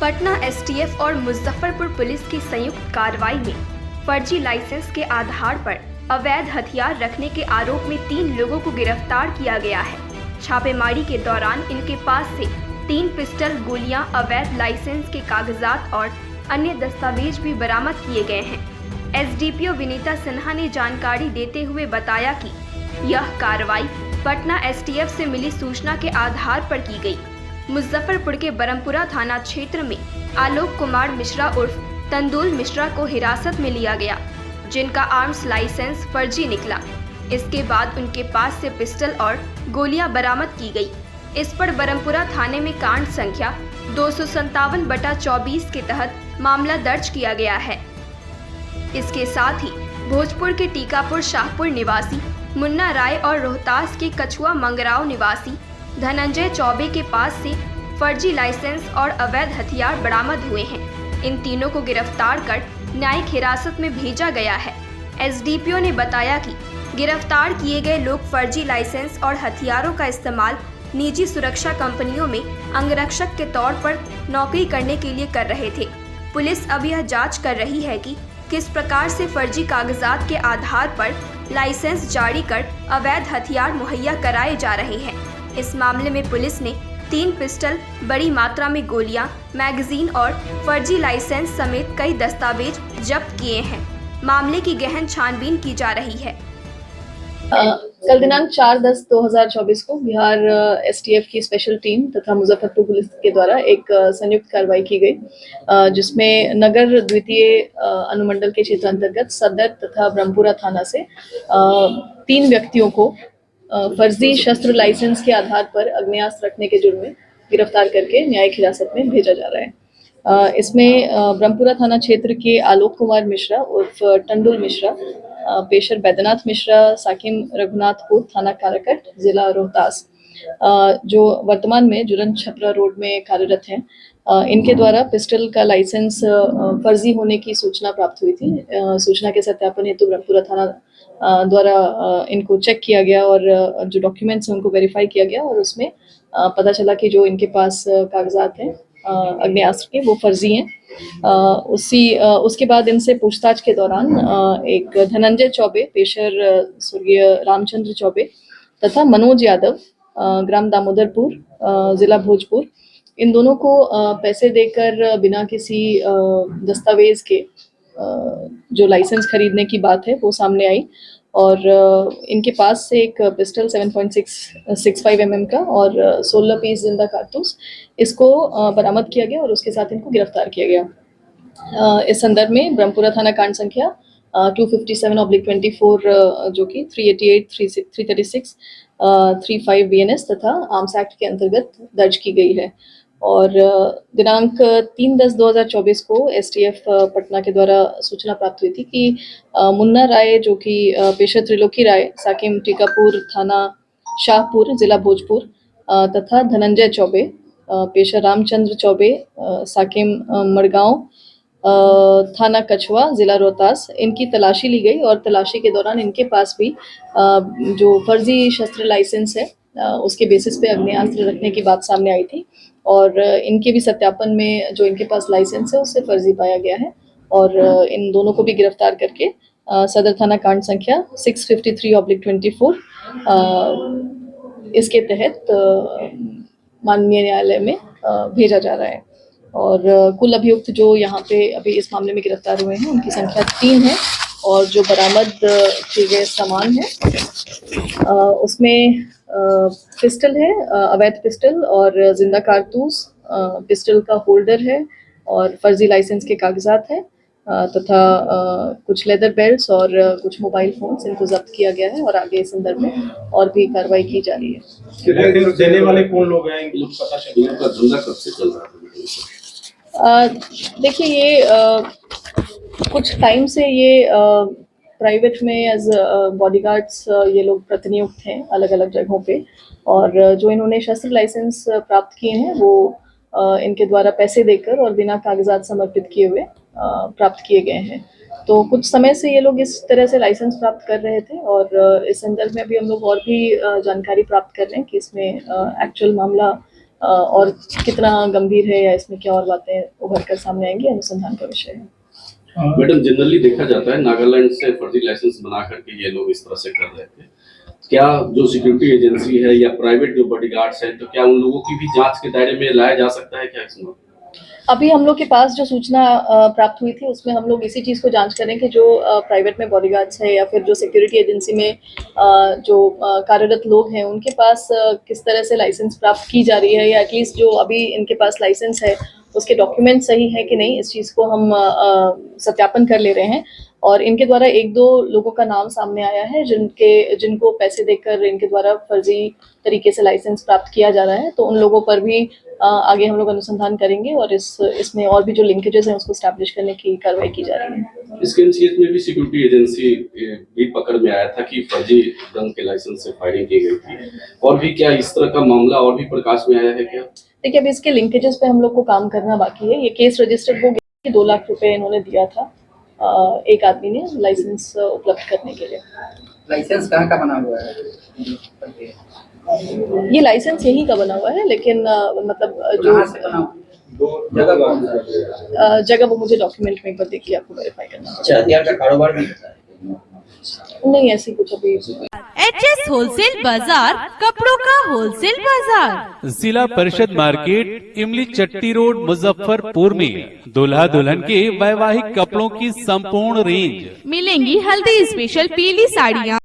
Patna STF और Muzaffarpur police की संयुक्त कार्रवाई में फर्जी लाइसेंस के आधार पर अवैध हथियार रखने के आरोप में 3 लोगों को गिरफ्तार किया गया है। छापेमारी के दौरान इनके पास से 3 पिस्टल, गोलियां, अवैध लाइसेंस के कागजात और अन्य दस्तावेज भी बरामद किए गए हैं। एसडीपीओ विनीता सिन्हा ने जानकारी देते हुए बताया कि यह कार्रवाई पटना एसटीएफ से मिली सूचना के आधार पर की गई। मुजफ्फरपुर के बरमपुरा थाना क्षेत्र में आलोक कुमार मिश्रा उर्फ तंदुल मिश्रा को हिरासत में लिया गया, जिनका आर्म्स लाइसेंस फर्जी निकला। इसके बाद उनके पास से पिस्टल और गोलियां बरामद की गई। इस पर बरमपुरा थाने में कांड संख्या 257/24 के तहत मामला दर्ज किया गया है। इसके साथ ही भोजपुर के टीकापुर शाहपुर निवासी मुन्ना राय और रोहतास के कछुआ मंगराव निवासी धनंजय चौबे के पास से फर्जी लाइसेंस और अवैध हथियार बरामद हुए हैं। इन तीनों को गिरफ्तार कर न्यायिक हिरासत में भेजा गया है। एसडीपीओ ने बताया कि गिरफ्तार किए गए लोग फर्जी लाइसेंस और हथियारों का इस्तेमाल निजी सुरक्षा कंपनियों में अंगरक्षक के तौर पर नौकरी करने के लिए कर रहे थे। पुलिस अब यह जांच कर रही है कि किस प्रकार से फर्जी कागजात के आधार पर लाइसेंस जारी कर अवैध हथियार मुहैया कराए जा रहे हैं। इस मामले में पुलिस ने 3 पिस्टल, बड़ी मात्रा में गोलियां, मैगजीन और फर्जी लाइसेंस समेत कई दस्तावेज जब्त किए हैं। मामले की गहन छानबीन की जा रही है। कल दिनांक 4/10/2024 को बिहार एसटीएफ की स्पेशल टीम तथा मुजफ्फरपुर पुलिस के द्वारा एक संयुक्त कार्रवाई की गई, जिसमें नगर द्वितीय अनुमंडल के क्षेत्र अंतर्गत सदर तथा ब्रह्मपुरा थाना से 3 व्यक्तियों को फर्जी शस्त्र लाइसेंस के आधार पर आग्नेयास्त्र रखने के जुर्म में गिरफ्तार करके न्यायिक हिरासत में भेजा जा रहा है। इसमें ब्रह्मपुरा थाना क्षेत्र के आलोक कुमार मिश्रा उर्फ टंडुल मिश्रा, पेशर बैद्यनाथ मिश्रा, साकिम रघुनाथपुर, थाना काराकट, जिला रोहतास, जो वर्तमान में जुरन छपरा रोड में कार्यरत हैं, इनके द्वारा पिस्टल का लाइसेंस फर्जी होने की सूचना प्राप्त हुई थी। सूचना के सत्यापन हेतु ब्रह्मपुरा थाना द्वारा इनको चेक किया गया और जो डॉक्यूमेंट्स हैं उनको वेरीफाई किया गया और उसमें पता चला कि जो इनके पास कागजात हैं आग्नेयास्त्र के, वो फर्जी हैं। उसके बाद इनसे पूछताछ के दौरान एक धनंजय चौबे, पेशर स्वर्गीय रामचंद्र चौबे, तथा मनोज यादव, ग्राम दामोदरपुर, जिला भोजपुर, इन दोनों को पैसे देकर बिना किसी दस्तावेज के जो लाइसेंस खरीदने की बात है वो सामने आई और इनके पास से एक पिस्टल 7.65 mm का और 16 पीस जिंदा कारतूस इसको बरामद किया गया और उसके साथ इनको गिरफ्तार किया गया। इस संदर्भ में ब्रह्मपुरा थाना कांड संख्या 257/24 जो कि 388, 336, 35 BNS तथा आर्म्स एक्ट के अंतर्गत दर्ज की गई है। और दिनांक 3/10/2024 को एसटीएफ पटना के द्वारा सूचना प्राप्त हुई थी कि मुन्ना राय, जो कि पेशा त्रिलोकी राय, साकिम टीकापुर, थाना शाहपुर, जिला भोजपुर, तथा धनंजय चौबे, पेशा रामचंद्र चौबे, साकिम मड़गांव, थाना कछुआ, जिला रोहतास, इनकी तलाशी ली गई और तलाशी के दौरान इनके पास भी जो फर्जी शस्त्र लाइसेंस है उसके बेसिस पे आग्नेयास्त्र रखने की बात सामने आई थी और इनके भी सत्यापन में जो इनके पास लाइसेंस है उससे फर्जी पाया गया है और इन दोनों को भी गिरफ्तार करके सदर थाना कांड संख्या 653/24 इसके तहत माननीय न्यायालय में भेजा जा रहा है। और कुल अभियुक्त जो यहाँ पे अभी इस मामले में गिरफ्तार हुए हैं उनकी संख्या 3 है और जो बरामद किए गए सामान है उसमें पिस्टल है, अवैध पिस्टल और जिंदा कारतूस, पिस्टल का होल्डर है और फर्जी लाइसेंस के कागजात है तथा कुछ लेदर बेल्ट्स और कुछ मोबाइल फोन्स इनको जब्त किया गया है और आगे इस संदर्भ में और भी कार्रवाई की जा रही है। देने वाले कौन लोग हैं, पता चला? इनका धंधा कब से चल रहा है? देखिए, ये कुछ टाइम से ये प्राइवेट में एज बॉडीगार्ड्स ये लोग प्रतिनियुक्त हैं अलग अलग जगहों पे और जो इन्होंने शस्त्र लाइसेंस प्राप्त किए हैं वो इनके द्वारा पैसे देकर और बिना कागजात समर्पित किए हुए प्राप्त किए गए हैं। तो कुछ समय से ये लोग इस तरह से लाइसेंस प्राप्त कर रहे थे और इस संदर्भ में भी हम लोग और भी जानकारी प्राप्त कर रहे हैं कि इसमें एक्चुअल मामला और कितना गंभीर है या इसमें क्या और बातें उभर कर सामने आएंगी, अनुसंधान का विषय है। मैडम, जनरली देखा जाता है नागालैंड से फर्जी लाइसेंस बना करके ये लोग इस तरह से कर रहे थे। क्या जो सिक्योरिटी एजेंसी है या प्राइवेट जो बॉडीगार्ड्स हैं, तो क्या उन लोगों की भी जांच के दायरे में लाया जा सकता है क्या इसमें? अभी हम लोग के पास जो सूचना प्राप्त हुई थी उसमें हम लोग इसी चीज़ को जांच करें कि जो प्राइवेट में बॉडीगार्ड्स है या फिर जो सिक्योरिटी एजेंसी में जो कार्यरत लोग हैं उनके पास किस तरह से लाइसेंस प्राप्त की जा रही है, या एटलीस्ट जो अभी इनके पास लाइसेंस है उसके डॉक्यूमेंट सही है कि नहीं, इस चीज़ को हम सत्यापन कर ले रहे हैं। और इनके द्वारा एक दो लोगों का नाम सामने आया है जिनको पैसे देकर इनके द्वारा फर्जी तरीके से लाइसेंस प्राप्त किया जा रहा है, तो उन लोगों पर भी आगे हम लोग अनुसंधान करेंगे और इसमें और भी जो लिंकेजेस हैं उसको स्टैब्लिश करने की कार्रवाई की जा रही है। इसके एनसीएच में भी सिक्योरिटी एजेंसी भी पकड़ में आया था कि फर्जी ढंग के लाइसेंस से फायरिंग की गई थी, और भी क्या इस तरह का मामला और भी प्रकाश में आया है क्या? देखिए, अभी इसके लिंकेजेस पे हम लोग को काम करना बाकी है। ये केस रजिस्टर्ड हो गया कि 2 लाख रुपए इन्होंने दिया था एक आदमी ने लाइसेंस उपलब्ध करने के लिए। लाइसेंस कहाँ का बना हुआ है? ये लाइसेंस यहीं का बना हुआ है, लेकिन मतलब जो कहाँ से बना हुआ? जगह कौन सा है? जगह वो मुझे डॉक्यूमेंट में एक बार देखिए आपको वेरीफाई करना अच्छा, हथियार का कारोबार भी होता है? नहीं, ऐसी कुछ अभी। HS होलसेल बाजार, कपड़ों का होलसेल बाजार। जिला परिषद मार्केट, इमली चट्टी रोड, मुजफ्फरपुर में दूल्हा दुल्हन के वैवाहिक कपड़ों की संपूर्ण रेंज। मिलेंगी हल्दी स्पेशल पीली साड़ियाँ,